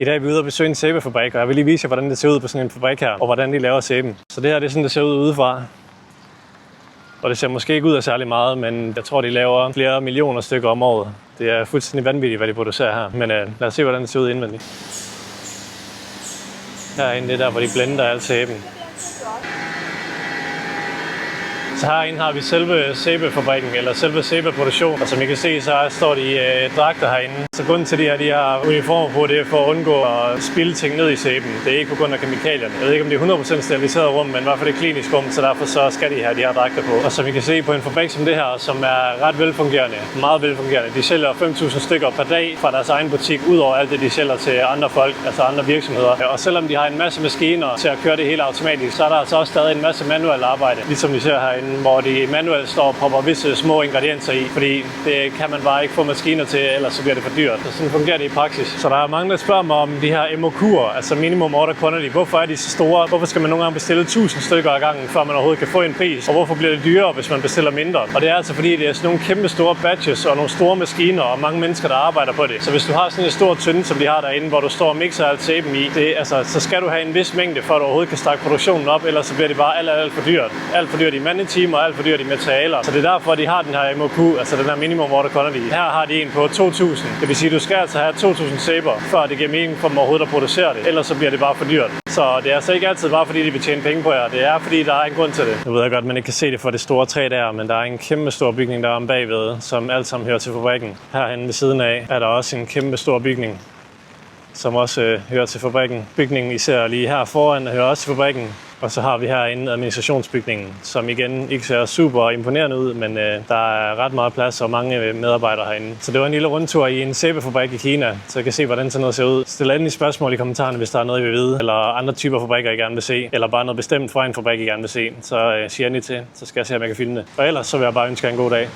I dag er vi ude og besøge en sæbefabrik, og jeg vil lige vise jer, hvordan det ser ud på sådan en fabrik her, og hvordan de laver sæben. Så det her det er sådan, det ser ud udefra. Og det ser måske ikke ud af særlig meget, men jeg tror, de laver flere millioner stykker om året. Det er fuldstændig vanvittigt, hvad de producerer her. Men lad os se, hvordan det ser ud indvendigt. Herinde det er der, hvor de blender al sæben. Så herinde har vi selve sæbefabrikken, eller selve sæbeproduktionen. Og som I kan se, så står de i dragter herinde. Så grunden til, at de har uniformer på, det er for at undgå at spilde ting ned i sæben. Det er ikke på grund af kemikalierne. Jeg ved ikke, om det er 100% steriliseret rum, men i hvert fald det klinisk rum, så derfor så skal de have de her dragter på. Og som I kan se på en fabrik som det her, som er ret velfungerende, meget velfungerende. De sælger 5.000 stykker per dag fra deres egen butik, ud over alt det, de sælger til andre folk, altså andre virksomheder. Og selvom de har en masse maskiner til at køre det hele automatisk, så er der altså også stadig en masse manuelt arbejde, ligesom vi ser herinde, hvor de manuelt står og popper visse små ingredienser i, fordi det kan man bare ikke få maskiner til, ellers så bliver det for dyrt. Så sådan fungerer det i praksis. Så der er mange, der spørger mig om de her MOQ'er, altså minimum order quantity. Hvorfor er de så store? Hvorfor skal man nogle gange bestille 1000 stykker ad gangen, før man overhovedet kan få en pris? Og hvorfor bliver det dyrere, hvis man bestiller mindre? Og det er altså fordi, det er sådan nogle kæmpe store batches og nogle store maskiner og mange mennesker, der arbejder på det. Så hvis du har sådan en stor tynde, som de har derinde, hvor du står og mixer alt sæben i, så skal du have en vis mængde, for at du overhovedet kan starte produktionen op, ellers så bliver det bare alt for dyrt. Alt for dyrt i mandetimer og alt for dyrt i materialer. Så det er derfor, de har den her MOQ, altså den her minimum order quantity. Her har de en på 2000. Det vil sige, at du skal altså have 2000 sæber, før det giver mening for dem overhovedet at producere det. Ellers så bliver det bare for dyrt. Så det er altså ikke altid bare fordi, de vil tjene penge på jer. Det er fordi, der er en grund til det. Jeg ved godt, man ikke kan se det for det store træ der, men der er en kæmpe stor bygning der om bagved, som alt sammen hører til fabrikken. Herhenne ved siden af er der også en kæmpe stor bygning, som også hører til fabrikken. Bygningen især lige her foran hører også til fabrikken. Og så har vi herinde administrationsbygningen, som igen ikke ser super imponerende ud, men der er ret meget plads og mange medarbejdere herinde. Så det var en lille rundtur i en sæbefabrik i Kina, så jeg kan se, hvordan sådan noget ser ud. Stil endelig spørgsmål i kommentarerne, hvis der er noget, I vil vide, eller andre typer fabrikker, I gerne vil se, eller bare noget bestemt fra en fabrik, I gerne vil se. Så sig endelig til, så skal jeg se, om jeg kan filme det. Og ellers så vil jeg bare ønske jer en god dag.